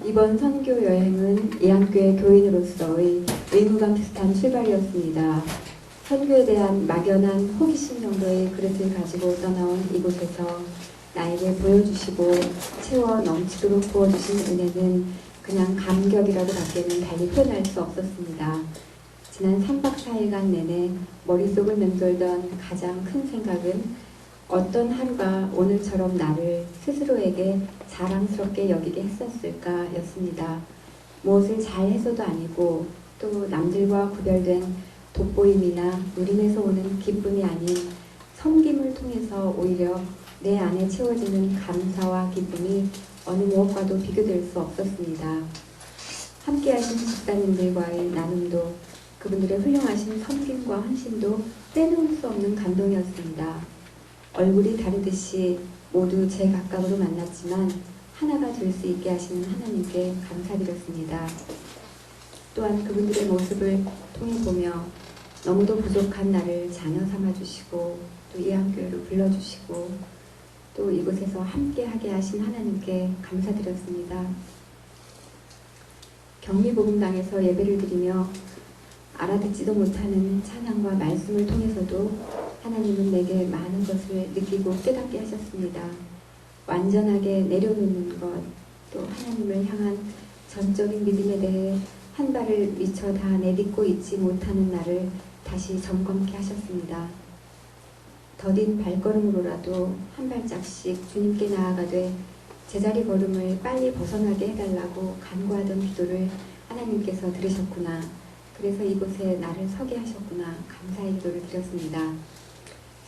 이번 선교 여행은 예안교회 교인으로서의 의무감 비슷한 출발이었습니다. 선교에 대한 막연한 호기심 정도의 그릇을 가지고 떠나온 이곳에서 나에게 보여주시고 채워 넘치도록 부어주신 은혜는 그냥 감격이라고 밖에는 달리 표현할 수 없었습니다. 지난 3박 4일간 내내 머릿속을 맴돌던 가장 큰 생각은 어떤 하루가 오늘처럼 나를 스스로에게 자랑스럽게 여기게 했었을까 였습니다. 무엇을 잘해서도 아니고 또 남들과 구별된 돋보임이나 누림에서 오는 기쁨이 아닌 섬김을 통해서 오히려 내 안에 채워지는 감사와 기쁨이 어느 무엇과도 비교될 수 없었습니다. 함께 하신 집사님들과의 나눔도 그분들의 훌륭하신 섬김과 헌신도 빼놓을 수 없는 감동이었습니다. 얼굴이 다르듯이 모두 제 각각으로 만났지만 하나가 될 수 있게 하시는 하나님께 감사드렸습니다. 또한 그분들의 모습을 통해 보며 너무도 부족한 나를 자녀 삼아주시고 또 예안교회로 불러주시고 또 이곳에서 함께하게 하신 하나님께 감사드렸습니다. 경미복음당에서 예배를 드리며 알아듣지도 못하는 찬양과 말씀을 통해서도 하나님은 내게 많은 것을 느끼고 깨닫게 하셨습니다. 완전하게 내려놓는 것, 또 하나님을 향한 전적인 믿음에 대해 한 발을 미쳐 다 내딛고 있지 못하는 나를 다시 점검케 하셨습니다. 더딘 발걸음으로라도 한 발짝씩 주님께 나아가되 제자리 걸음을 빨리 벗어나게 해달라고 간구하던 기도를 하나님께서 들으셨구나. 그래서 이곳에 나를 서게 하셨구나. 감사의 기도를 드렸습니다.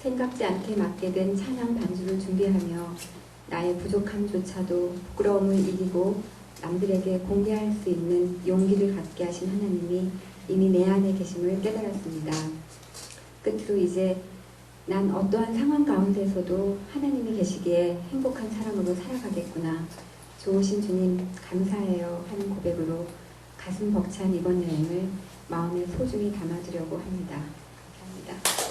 생각지 않게 맡게 된 찬양 반주를 준비하며 나의 부족함조차도 부끄러움을 이기고 남들에게 공개할 수 있는 용기를 갖게 하신 하나님이 이미 내 안에 계심을 깨달았습니다. 끝으로 이제 난 어떠한 상황 가운데서도 하나님이 계시기에 행복한 사람으로 살아가겠구나. 좋으신 주님 감사해요 하는 고백으로 가슴 벅찬 이번 여행을 마음에 소중히 담아두려고 합니다. 감사합니다.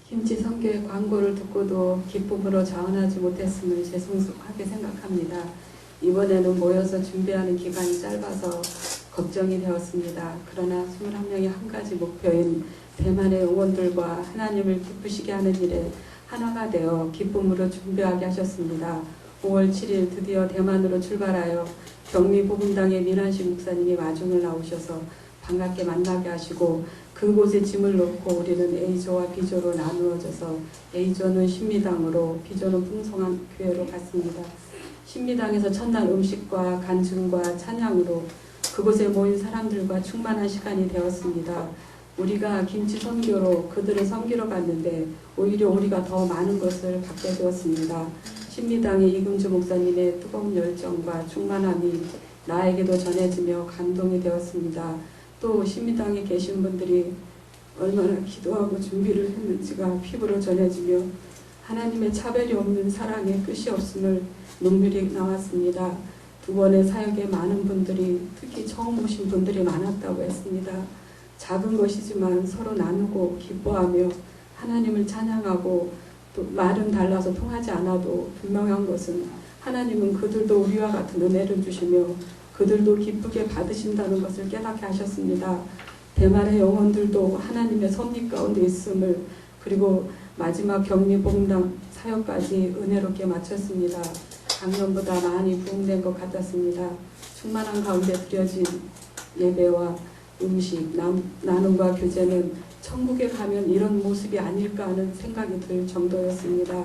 김치 선교의 광고를 듣고도 기쁨으로 자원하지 못했음을 죄송하게 생각합니다. 이번에는 모여서 준비하는 기간이 짧아서 걱정이 되었습니다. 그러나 21명의 한 가지 목표인 대만의 의원들과 하나님을 기쁘시게 하는 일에 하나가 되어 기쁨으로 준비하게 하셨습니다. 5월 7일 드디어 대만으로 출발하여 경미복음당의 민환식 목사님이 마중을 나오셔서 반갑게 만나게 하시고 그곳에 짐을 놓고 우리는 A조와 B조로 나누어져서 A조는 신미당으로 B조는 풍성한 교회로 갔습니다. 신미당에서 첫날 음식과 간증과 찬양으로 그곳에 모인 사람들과 충만한 시간이 되었습니다. 우리가 김치 선교로 그들을 섬기러 갔는데 오히려 우리가 더 많은 것을 받게 되었습니다. 신미당의 이금주 목사님의 뜨거운 열정과 충만함이 나에게도 전해지며 감동이 되었습니다. 또 신미당에 계신 분들이 얼마나 기도하고 준비를 했는지가 피부로 전해지며 하나님의 차별이 없는 사랑의 끝이 없음을 눈물이 나왔습니다. 두 번의 사역에 많은 분들이 특히 처음 오신 분들이 많았다고 했습니다. 작은 것이지만 서로 나누고 기뻐하며 하나님을 찬양하고 또 말은 달라서 통하지 않아도 분명한 것은 하나님은 그들도 우리와 같은 은혜를 주시며 그들도 기쁘게 받으신다는 것을 깨닫게 하셨습니다. 대만의 영혼들도 하나님의 섭리 가운데 있음을 그리고 마지막 경미복음당 사역까지 은혜롭게 마쳤습니다. 작년보다 많이 부흥된 것 같았습니다. 충만한 가운데 드려진 예배와 음식, 나눔과 교제는 천국에 가면 이런 모습이 아닐까 하는 생각이 들 정도였습니다.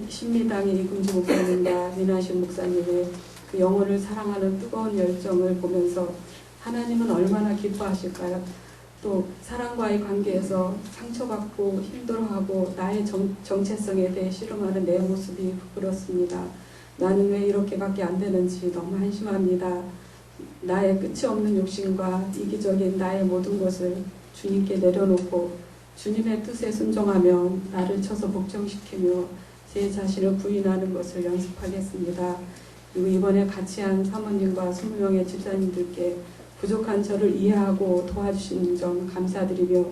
신미당의 이금주 목사님과 민하신 목사님의 그 영혼을 사랑하는 뜨거운 열정을 보면서 하나님은 얼마나 기뻐하실까요? 또 사랑과의 관계에서 상처받고 힘들어하고 나의 정체성에 대해 씨름하는 내 모습이 부끄럽습니다. 나는 왜 이렇게밖에 안 되는지 너무 한심합니다. 나의 끝이 없는 욕심과 이기적인 나의 모든 것을 주님께 내려놓고 주님의 뜻에 순종하며 나를 쳐서 복종시키며 제 자신을 부인하는 것을 연습하겠습니다. 그리고 이번에 같이 한 사모님과 20명의 집사님들께 부족한 저를 이해하고 도와주신 점 감사드리며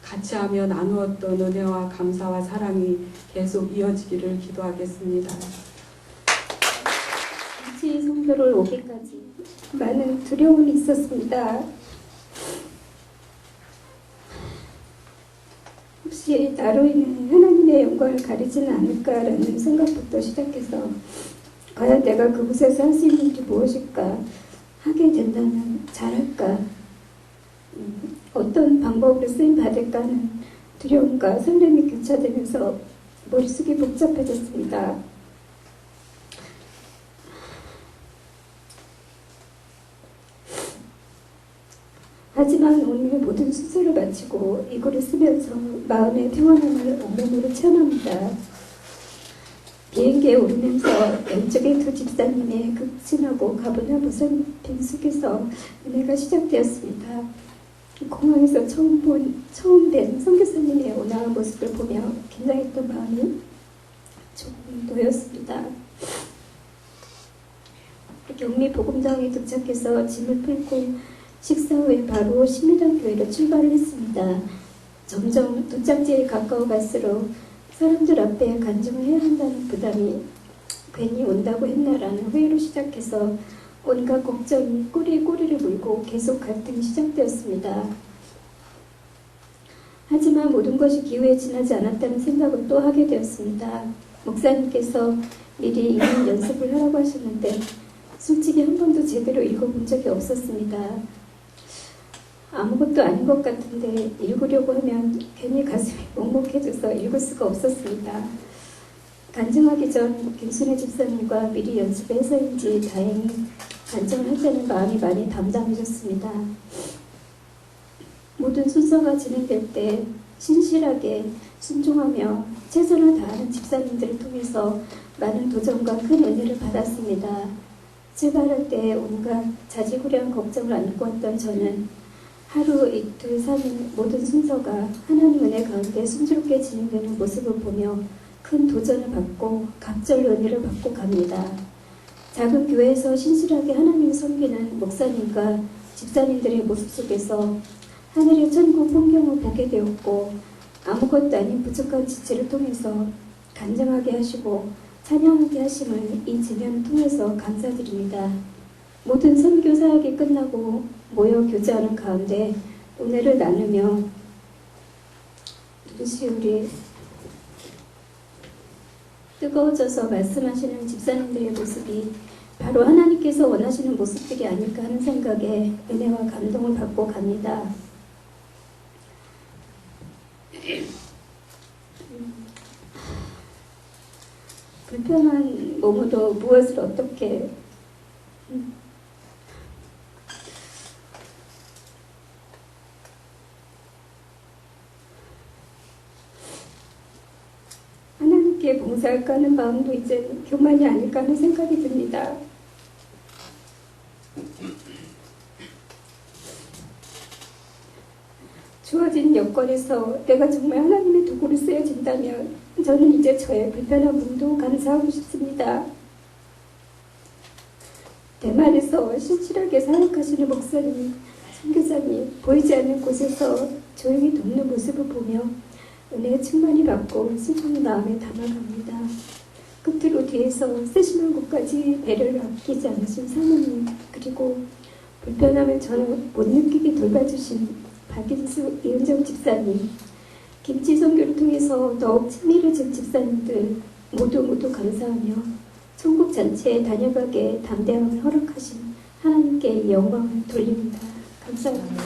같이 하며 나누었던 은혜와 감사와 사랑이 계속 이어지기를 기도하겠습니다. 김치 선교 성교를 오기까지 많은 두려움이 있었습니다. 혹시 나로 인해 하나님의 영광을 가리지는 않을까라는 생각부터 시작해서 과연 내가 그곳에서 할 수 있는 일이 무엇일까? 하게 된다면 잘할까? 어떤 방법으로 쓰임 받을까 하는 두려움과 설렘이 교차되면서 머릿속이 복잡해졌습니다. 하지만 오늘 모든 수술을 마치고 이거를 쓰면서 마음의 평안함을 온몸으로 체험합니다. 비행기에 오르면서 왼쪽의 두 집사님의 극진하고 가분한 모습 속에서 은혜가 시작되었습니다. 공항에서 처음 뵌 선교사님의 온화한 모습을 보며 긴장했던 마음이 조금 놓였습니다. 경미 복음장에 도착해서 짐을 풀고 식사 후에 바로 신미단 교회로 출발을 했습니다. 점점 도착지에 가까워 갈수록 사람들 앞에 간증을 해야 한다는 부담이 괜히 온다고 했나라는 회의로 시작해서 온갖 걱정이 꼬리에 꼬리를 물고 계속 갈등이 시작되었습니다. 하지만 모든 것이 기회에 지나지 않았다는 생각을 또 하게 되었습니다. 목사님께서 미리 읽는 연습을 하라고 하셨는데 솔직히 한 번도 제대로 읽어본 적이 없었습니다. 아무것도 아닌 것 같은데 읽으려고 하면 괜히 가슴이 먹먹해져서 읽을 수가 없었습니다. 간증하기 전 김순애 집사님과 미리 연습해서인지 다행히 간증을 할 때는 마음이 많이 담담해졌습니다. 모든 순서가 진행될 때 신실하게 순종하며 최선을 다하는 집사님들을 통해서 많은 도전과 큰 은혜를 받았습니다. 출발할 때 온갖 자지구레한 걱정을 안고 왔던 저는 하루, 이틀, 3일 모든 순서가 하나님 은혜 가운데 순조롭게 진행되는 모습을 보며 큰 도전을 받고 갑절로 은혜를 받고 갑니다. 작은 교회에서 신실하게 하나님을 섬기는 목사님과 집사님들의 모습 속에서 하늘의 천국 풍경을 보게 되었고 아무것도 아닌 부족한 지체를 통해서 간증하게 하시고 찬양하게 하심을 이 지면을 통해서 감사드립니다. 모든 선교 사역이 끝나고 모여 교제하는 가운데 은혜를 나누며 눈시울이 뜨거워져서 말씀하시는 집사님들의 모습이 바로 하나님께서 원하시는 모습들이 아닐까 하는 생각에 은혜와 감동을 받고 갑니다. 불편한 몸으로 무엇을 어떻게 하나님께 봉사할까 하는 마음도 이제 교만이 아닐까 하는 생각이 듭니다. 주어진 여건에서 내가 정말 하나님의 도구를 쓰여진다면 저는 이제 저의 불편한 몸도 감사하고 싶습니다. 대만에서 신실하게 사역하시는 목사님, 선교사님 보이지 않는 곳에서 조용히 돕는 모습을 보며 은혜의 충만히 받고 순종의 마음에 담아갑니다. 끝으로 뒤에서 세심한 곳까지 배려를 아끼지 않으신 사모님, 그리고 불편함을 저는 못 느끼게 돌봐주신 박인수, 이은정 집사님, 김치 선교를 통해서 더욱 친밀해진 집사님들 모두 감사하며 천국 잔치에 다녀가게 담대함을 허락하신 하나님께 영광을 돌립니다. 감사합니다.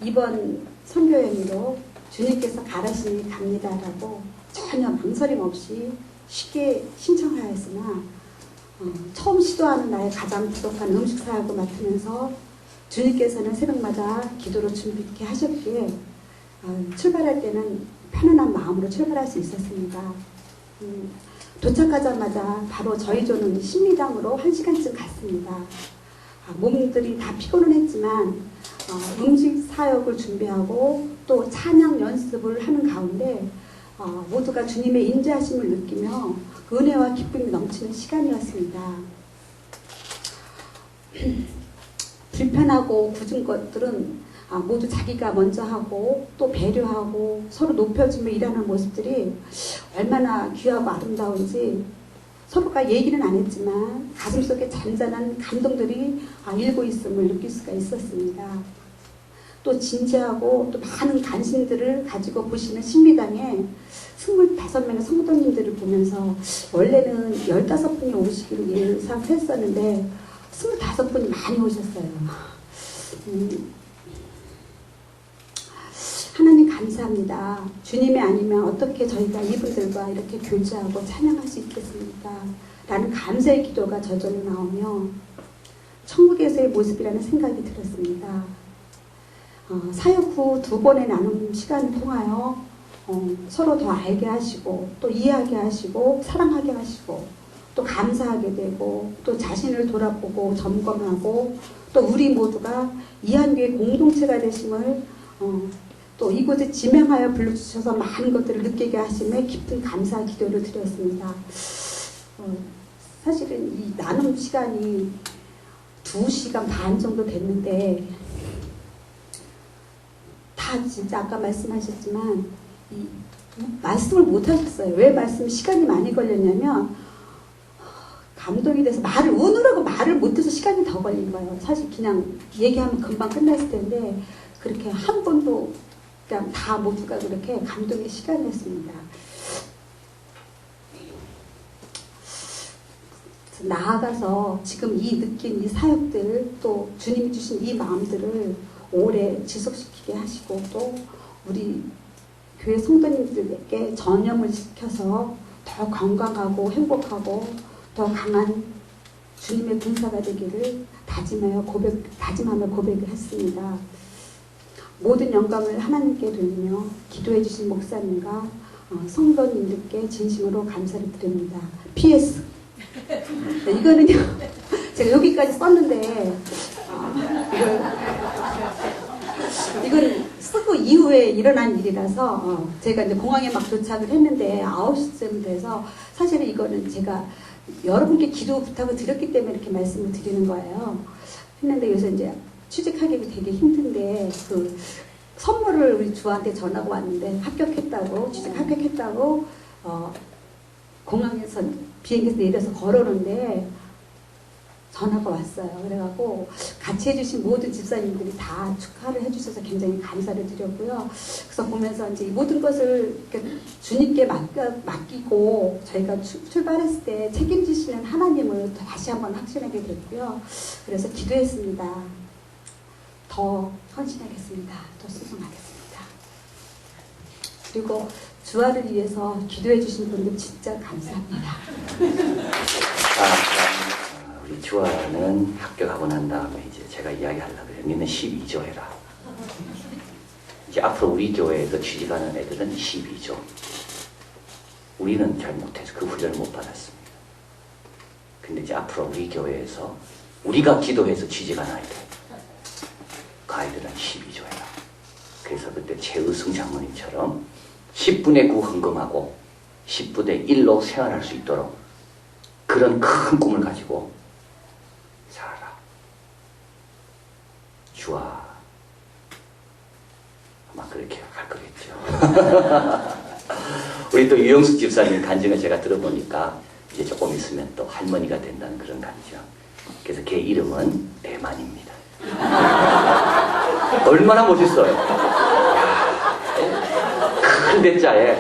이번 선교여행으로 주님께서 가르시니 갑니다라고 전혀 망설임 없이 쉽게 신청하였으나 처음 시도하는 나의 가장 부족한 음식 사역을 맡으면서 주님께서는 새벽마다 기도로 준비케 하셨기에 출발할 때는 편안한 마음으로 출발할 수 있었습니다. 도착하자마자 바로 저희 조는 신미당으로 1시간쯤 갔습니다. 몸들이 다 피곤은 했지만 음식 사역을 준비하고 또 찬양 연습을 하는 가운데 모두가 주님의 인자하심을 느끼며 은혜와 기쁨이 넘치는 시간이었습니다. 불편하고 굳은 것들은 모두 자기가 먼저 하고 또 배려하고 서로 높여주며 일하는 모습들이 얼마나 귀하고 아름다운지 서로가 얘기는 안 했지만 가슴속에 잔잔한 감동들이 일고 있음을 느낄 수가 있었습니다. 또 진지하고 또 많은 관심들을 가지고 보시는 신비당에 25명의 성도님들을 보면서 원래는 15분이 오시기로 예상했었는데 25분이 많이 오셨어요. 하나님 감사합니다. 주님이 아니면 어떻게 저희가 이분들과 이렇게 교제하고 찬양할 수 있겠습니까? 라는 감사의 기도가 저절로 나오며 천국에서의 모습이라는 생각이 들었습니다. 사역 후 2번의 나눔 시간을 통하여 서로 더 알게 하시고 또 이해하게 하시고 사랑하게 하시고 또 감사하게 되고 또 자신을 돌아보고 점검하고 또 우리 모두가 이한교회 공동체가 되심을 또 이곳에 지명하여 불러주셔서 많은 것들을 느끼게 하심에 깊은 감사 기도를 드렸습니다. 사실은 이 나눔 시간이 2시간 반 정도 됐는데 다 진짜 아까 말씀하셨지만 말씀을 못 하셨어요. 왜 말씀 시간이 많이 걸렸냐면 감동이 돼서 우느라고 말을 못해서 시간이 더 걸린 거예요. 사실 그냥 얘기하면 금방 끝났을 텐데 그렇게 한 번도 그냥 다 모두가 그렇게 감동의 시간이었습니다. 나아가서 지금 이 느낀 이 사역들 또 주님이 주신 이 마음들을 오래 지속시키게 하시고 또 우리 교회 성도님들에게 전염을 시켜서 더 건강하고 행복하고 더 강한 주님의 군사가 되기를 다짐하며 고백을 했습니다. 모든 영광을 하나님께 돌리며 기도해 주신 목사님과 성도님들께 진심으로 감사를 드립니다. PS 이거는요 제가 여기까지 썼는데 이건 쓰고 이후에 일어난 일이라서 제가 이제 공항에 막 도착을 했는데 9시쯤 돼서 사실은 이거는 제가 여러분께 기도 부탁을 드렸기 때문에 이렇게 말씀을 드리는 거예요. 했는데 요새 이제 취직하기 되게 힘든데 그 선물을 우리 주한테 전화가 왔는데 취직 합격했다고 공항에서 비행기에서 내려서 걸어오는데 전화가 왔어요. 그래갖고 같이 해주신 모든 집사님들이 다 축하를 해주셔서 굉장히 감사를 드렸고요. 그래서 보면서 이제 이 모든 것을 주님께 맡기고 저희가 출발했을 때 책임지시는 하나님을 다시 한번 확신하게 됐고요. 그래서 기도했습니다. 더 헌신하겠습니다. 더 수송하겠습니다. 그리고 주화를 위해서 기도해 주신 분들 진짜 감사합니다. 우리 주아는 합격하고 난 다음에 이제 제가 이야기하려고 그래요. 니는 12조 해라. 이제 앞으로 우리 교회에서 취직하는 애들은 12조. 우리는 잘 못해서 그 훈련을 못 받았습니다. 근데 이제 앞으로 우리 교회에서 우리가 기도해서 취직한 아이들, 그 아이들은 12조 해라. 그래서 그때 최의승 장모님처럼 10분의 9 헌금하고 10분의 1로 생활할 수 있도록 그런 큰 꿈을 가지고 살아라. 주아 아마 그렇게 할 거겠죠. 우리 또 유영숙 집사님 간증을 제가 들어보니까 이제 조금 있으면 또 할머니가 된다는 그런 간증. 그래서 걔 이름은 대만입니다. 얼마나 멋있어요. 큰 대자에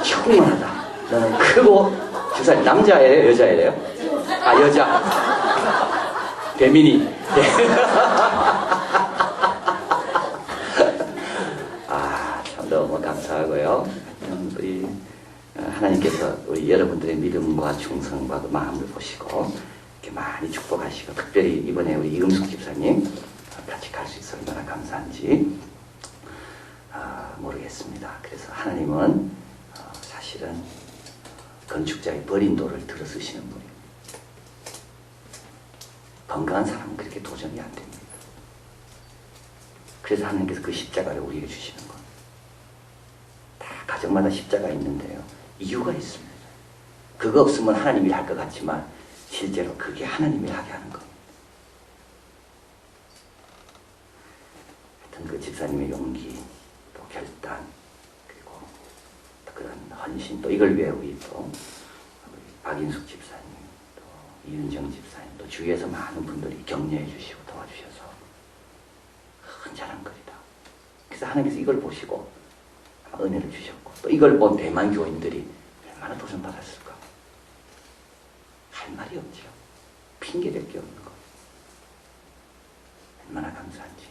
충만하다. 너는 크고 집사님 남자예요? 여자예요? 아 여자. 배민이. 참 너무 감사하고요. 우리 하나님께서 우리 여러분들의 믿음과 충성과 그 마음을 보시고 이렇게 많이 축복하시고 특별히 이번에 우리 이금숙 집사님 같이 갈 수 있어 얼마나 감사한지 모르겠습니다. 그래서 하나님은 사실은 건축자의 버린 돌을 들어 쓰시는 분입니다. 건강한 사람은 그렇게 도전이 안 됩니다. 그래서 하나님께서 그 십자가를 우리에게 주시는 것. 다 가정마다 십자가 있는데요. 이유가 있습니다. 그거 없으면 하나님이 할 것 같지만 실제로 그게 하나님이 하게 하는 겁니다. 하여튼 그 집사님의 용기, 또 결단, 그리고 또 그런 헌신, 또 이걸 위해 우리 또 박인숙 집사님, 이은정 집사님, 또 주위에서 많은 분들이 격려해 주시고 도와주셔서 흔잘한 글이다. 그래서 하나님께서 이걸 보시고 은혜를 주셨고, 또 이걸 본 대만 교인들이 얼마나 도전받았을까. 할 말이 없죠. 핑계댈 게 없는 거. 얼마나 감사한지.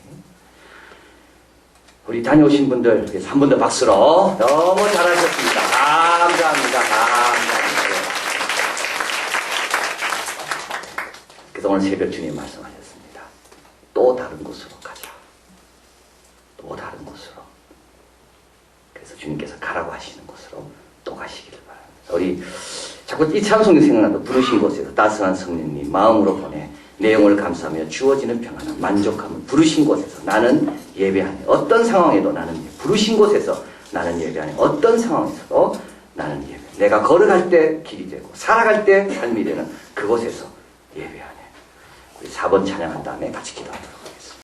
우리 다녀오신 분들, 그래서 한 번 더 박수로 너무 잘하셨습니다. 감사합니다. 감사합니다. 그래서 오늘 새벽 주님 말씀하셨습니다. 또 다른 곳으로 가자. 또 다른 곳으로. 그래서 주님께서 가라고 하시는 곳으로 또 가시기를 바랍니다. 우리 자꾸 이 찬송이 생각나도 부르신 곳에서 따스한 성령님 마음으로 보내 내용을 감사하며 주어지는 평안함, 만족함을 부르신 곳에서 나는 예배하네. 어떤 상황에도 나는 부르신 곳에서 나는 예배하네. 어떤 상황에서도 나는 예배. 내가 걸어갈 때 길이 되고 살아갈 때 삶이 되는 그곳에서 예배하네. 우리 4번 찬양한 다음에 같이 기도하도록.